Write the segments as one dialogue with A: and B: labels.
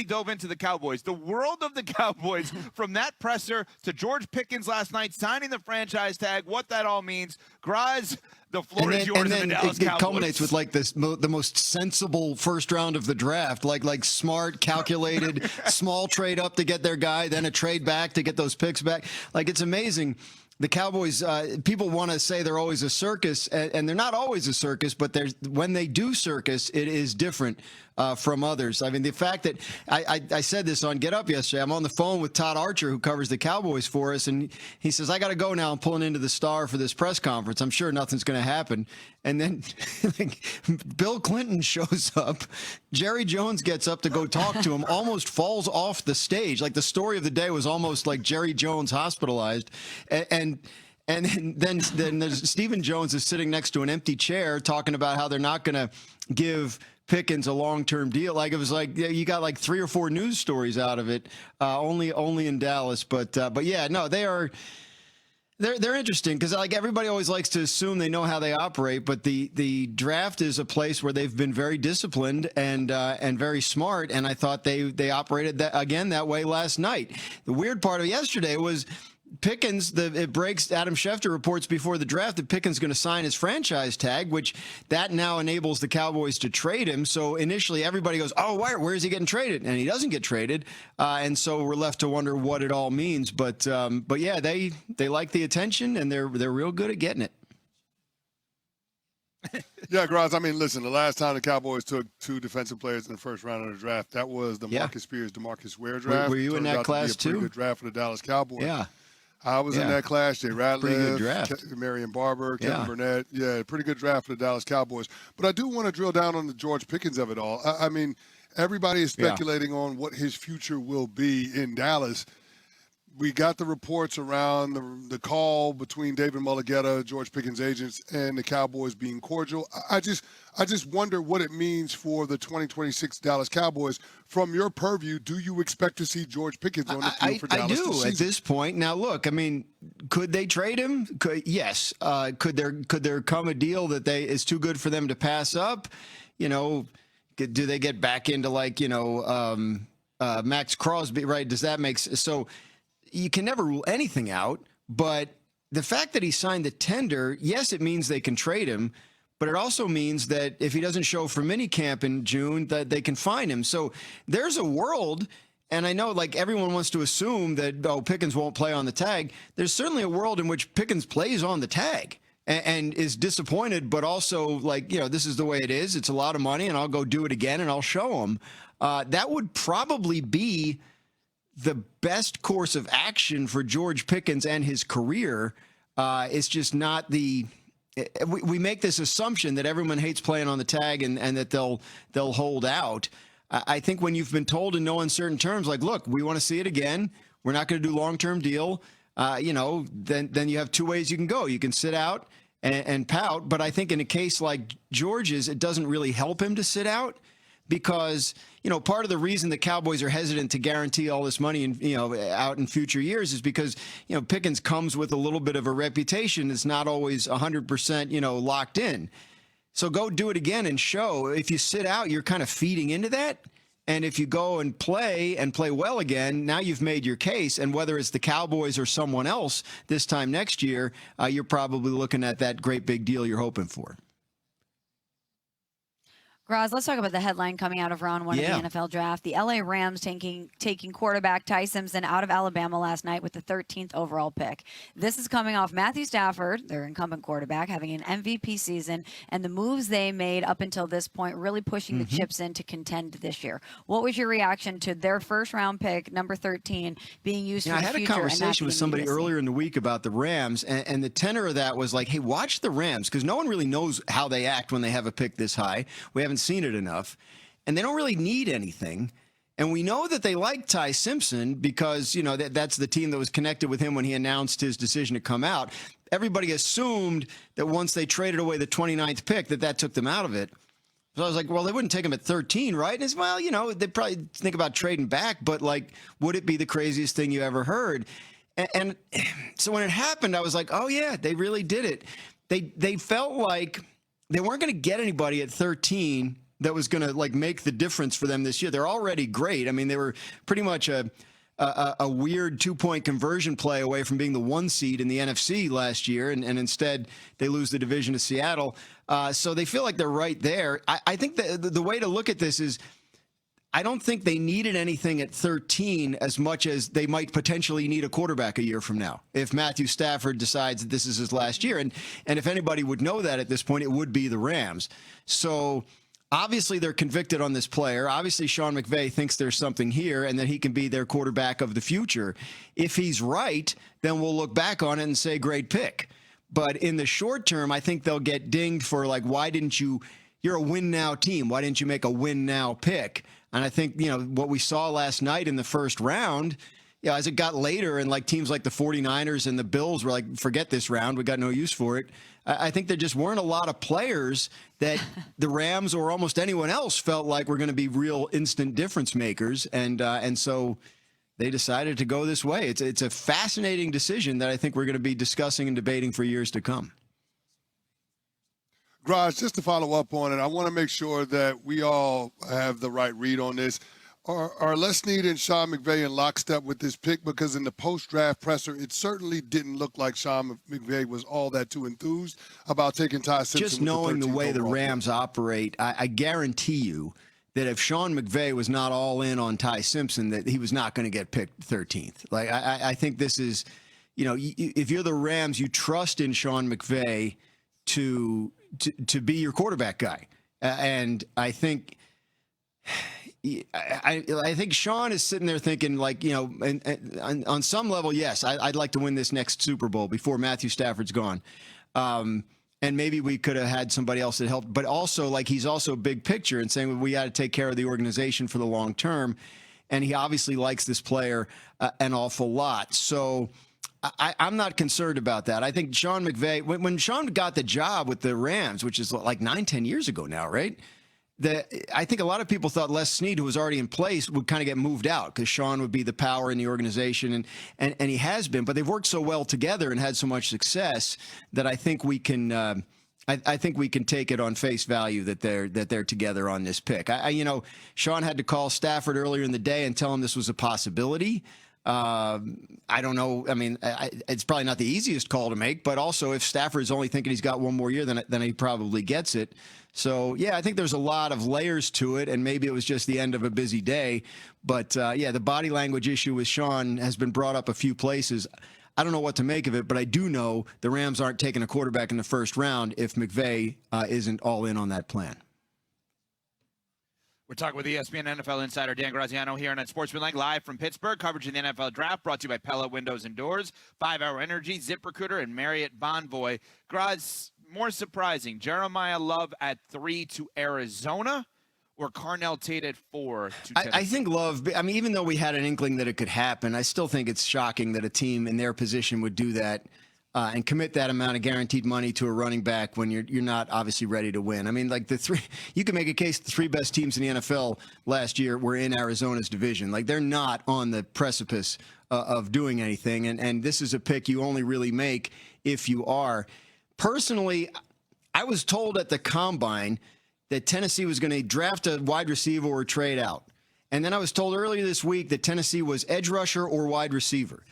A: dove into the Cowboys. The world of the Cowboys, from that presser to George Pickens last night signing the franchise tag, what that all means. Graz, the floor is yours. And then
B: it culminates with like the most sensible first round of the draft, like smart, calculated, small trade up to get their guy, then a trade back to get those picks back. Like, it's amazing. The Cowboys, people want to say they're always a circus, and they're not always a circus, but when they do circus, it is different from others. I mean, the fact that I said this on Get Up yesterday, I'm on the phone with Todd Archer, who covers the Cowboys for us, and he says, I got to go now. I'm pulling into the Star for this press conference. I'm sure nothing's going to happen. And then Bill Clinton shows up. Jerry Jones gets up to go talk to him, almost falls off the stage. Like, the story of the day was almost like Jerry Jones hospitalized. And then there's Stephen Jones is sitting next to an empty chair talking about how they're not going to give Pickens a long-term deal. Like, it was like you got like 3 or 4 news stories out of it, only in Dallas. But yeah, no, they're interesting because, like, everybody always likes to assume they know how they operate, but the draft is a place where they've been very disciplined and very smart, and I thought they operated that way last night. The weird part of yesterday was Pickens, it breaks. Adam Schefter reports before the draft that Pickens is going to sign his franchise tag, which that now enables the Cowboys to trade him. So initially everybody goes, oh, where is he getting traded? And he doesn't get traded. And so we're left to wonder what it all means. But yeah, they like the attention, and they're real good at getting it.
C: Yeah, Graz, I mean, listen, the last time the Cowboys took 2 defensive players in the first round of the draft, that was the Marcus Spears, DeMarcus Ware draft.
B: Were you in that class too?
C: Pretty good draft for the Dallas Cowboys.
B: Yeah.
C: I was in that class. Jay
B: Ratliff,
C: Marion Barber, Kevin Burnett. Yeah, pretty good draft for the Dallas Cowboys. But I do want to drill down on the George Pickens of it all. I mean, everybody is speculating on what his future will be in Dallas. We got the reports around the call between David Mulligetta, George Pickens' agents, and the Cowboys being cordial. I just wonder what it means for the 2026 Dallas Cowboys. From your purview, do you expect to see George Pickens on the field for Dallas?
B: I do at this point. Now, look, I mean, could they trade him? Yes. Could there come a deal that is too good for them to pass up? You know, do they get back into Max Crosby? Right? Does that make sense? So you can never rule anything out, but the fact that he signed the tender, yes, it means they can trade him, but it also means that if he doesn't show for minicamp in June, that they can fine him. So there's a world, and I know like everyone wants to assume that, Pickens won't play on the tag. There's certainly a world in which Pickens plays on the tag and is disappointed, but also this is the way it is. It's a lot of money, and I'll go do it again, and I'll show him. That would probably be the best course of action for George Pickens and his career. It's just not we make this assumption that everyone hates playing on the tag and that they'll hold out. I think when you've been told in no uncertain terms, like, look, we want to see it again. We're not going to do long-term deal. Then you have 2 ways you can go. You can sit out and pout. But I think in a case like George's, it doesn't really help him to sit out. Because, part of the reason the Cowboys are hesitant to guarantee all this money out in future years is because, Pickens comes with a little bit of a reputation that's not always 100%, locked in. So go do it again and show. If you sit out, you're kind of feeding into that. And if you go and play well again, now you've made your case. And whether it's the Cowboys or someone else this time next year, you're probably looking at that great big deal you're hoping for.
D: Graz, let's talk about the headline coming out of round 1 of the NFL draft. The LA Rams taking quarterback Ty Simpson out of Alabama last night with the 13th overall pick. This is coming off Matthew Stafford, their incumbent quarterback, having an MVP season, and the moves they made up until this point really pushing the chips in to contend this year. What was your reaction to their first-round pick, number 13, being used for the future?
B: I had a conversation with somebody earlier in the week about the Rams, and the tenor of that was like, hey, watch the Rams, because no one really knows how they act when they have a pick this high. We haven't seen it enough, and they don't really need anything. And we know that they like Ty Simpson because, that's the team that was connected with him when he announced his decision to come out. Everybody assumed that once they traded away the 29th pick, that took them out of it. So I was like, well, they wouldn't take him at 13, right? And it's, well, they'd probably think about trading back, but would it be the craziest thing you ever heard? And so when it happened, I was like, oh yeah, they really did it. They felt like they weren't going to get anybody at 13 that was going to like make the difference for them this year. They're already great. I mean, they were pretty much a weird 2-point conversion play away from being the 1 seed in the NFC last year, and instead they lose the division to Seattle. So they feel like they're right there. I think the way to look at this is, I don't think they needed anything at 13 as much as they might potentially need a quarterback a year from now if Matthew Stafford decides that this is his last year. And if anybody would know that at this point, it would be the Rams. So obviously they're convicted on this player. Obviously Sean McVay thinks there's something here and that he can be their quarterback of the future. If he's right, then we'll look back on it and say, great pick. But in the short term, I think they'll get dinged for like, why didn't you're a win now team. Why didn't you make a win now pick? And I think, what we saw last night in the first round, as it got later and like teams like the 49ers and the Bills were like, forget this round. We got no use for it. I think there just weren't a lot of players that the Rams or almost anyone else felt like were going to be real instant difference makers. And so they decided to go this way. It's a fascinating decision that I think we're going to be discussing and debating for years to come.
C: Graz, just to follow up on it, I want to make sure that we all have the right read on this. Are Les Snead and Sean McVay in lockstep with this pick? Because in the post-draft presser, it certainly didn't look like Sean McVay was all that too enthused about taking Ty Simpson.
B: Just knowing the way the Rams operate, I guarantee you that if Sean McVay was not all in on Ty Simpson, that he was not going to get picked 13th. Like I think this is, if you're the Rams, you trust in Sean McVay to be your quarterback guy. And I think I think Sean is sitting there thinking like, and on some level, yes, I'd like to win this next Super Bowl before Matthew Stafford's gone. And maybe we could have had somebody else that helped, but also like he's also big picture and saying, well, we got to take care of the organization for the long term. And he obviously likes this player an awful lot. So I'm not concerned about that. I think Sean McVay, when Sean got the job with the Rams, which is like 9-10 years ago now, right? I think a lot of people thought Les Snead, who was already in place, would kind of get moved out because Sean would be the power in the organization, and he has been. But they've worked so well together and had so much success that I think we can. I think we can take it on face value that they're together on this pick. Sean had to call Stafford earlier in the day and tell him this was a possibility. I don't know. I mean, it's probably not the easiest call to make, but also if Stafford's only thinking he's got one more year, then he probably gets it. So, yeah, I think there's a lot of layers to it, and maybe it was just the end of a busy day. But, the body language issue with Sean has been brought up a few places. I don't know what to make of it, but I do know the Rams aren't taking a quarterback in the first round if McVay isn't all in on that plan.
A: We're talking with ESPN NFL insider Dan Graziano here on Sportsmanlike live from Pittsburgh. Coverage of the NFL Draft brought to you by Pella Windows and Doors, 5 Hour Energy, ZipRecruiter, and Marriott Bonvoy. Graz, more surprising, Jeremiah Love at 3 to Arizona or Carnell Tate at 4 to Tennessee?
B: I think Love, even though we had an inkling that it could happen, I still think it's shocking that a team in their position would do that and commit that amount of guaranteed money to a running back when you're not obviously ready to win. I mean, like you can make a case the 3 best teams in the NFL last year were in Arizona's division. Like they're not on the precipice of doing anything. And this is a pick you only really make if you are. Personally, I was told at the Combine that Tennessee was going to draft a wide receiver or trade out. And then I was told earlier this week that Tennessee was edge rusher or wide receiver.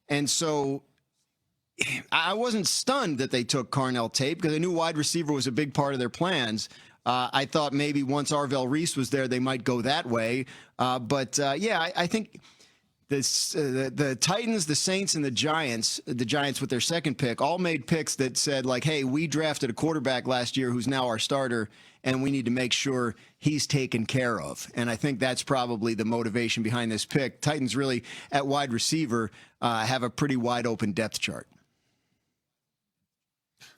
B: And so I wasn't stunned that they took Carnell Tate because I knew wide receiver was a big part of their plans. I thought maybe once Arvell Reese was there, they might go that way. I think the Titans, the Saints, and the Giants with their second pick, all made picks that said, like, hey, we drafted a quarterback last year who's now our starter, and we need to make sure he's taken care of. And I think that's probably the motivation behind this pick. Titans really, at wide receiver, have a pretty wide-open depth chart.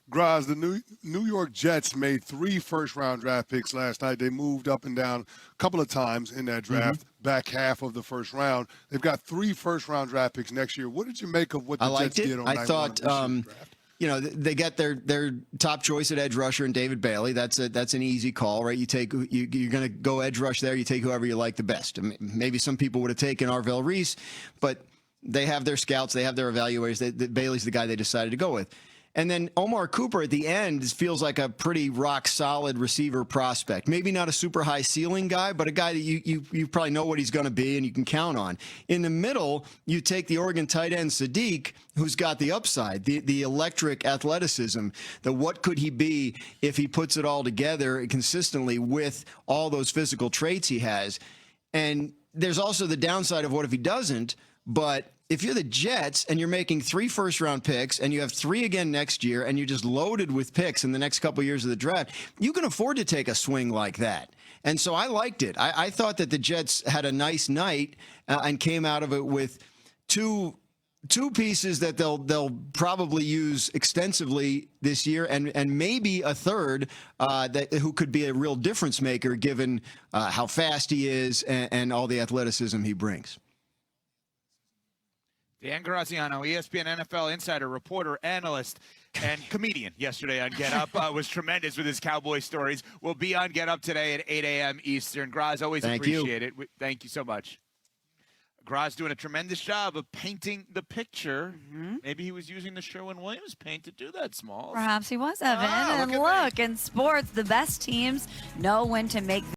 C: Graz, the New York Jets made 3 first-round draft picks last night. They moved up and down a couple of times in that draft, back half of the first round. They've got 3 first-round draft picks next year. What did you make of what the Jets did on night one of this draft?
B: They get their top choice at edge rusher and David Bailey. That's an easy call, right? You're going to go edge rush there. You take whoever you like the best. I mean, maybe some people would have taken Arvell Reese, but they have their scouts. They have their evaluators. Bailey's the guy they decided to go with. And then Omar Cooper at the end feels like a pretty rock solid receiver prospect. Maybe not a super high ceiling guy, but a guy that you probably know what he's going to be and you can count on. In the middle, you take the Oregon tight end Sadiq, who's got the upside, the electric athleticism, the what could he be if he puts it all together consistently with all those physical traits he has. And there's also the downside of what if he doesn't, but if you're the Jets and you're making 3 first-round picks and you have 3 again next year and you're just loaded with picks in the next couple of years of the draft, you can afford to take a swing like that. And so I liked it. I thought that the Jets had a nice night and came out of it with two pieces that they'll probably use extensively this year, and maybe a third who could be a real difference maker given how fast he is and all the athleticism he brings.
A: Dan Graziano, ESPN NFL insider, reporter, analyst, and comedian yesterday on Get Up, was tremendous with his Cowboy stories. We'll be on Get Up today at 8 a.m. Eastern. Graz, always appreciate it. Thank you so much. Graz doing a tremendous job of painting the picture. Maybe he was using the Sherwin-Williams paint to do that, Smalls.
D: Perhaps he was, Evan. And look, in sports, the best teams know when to make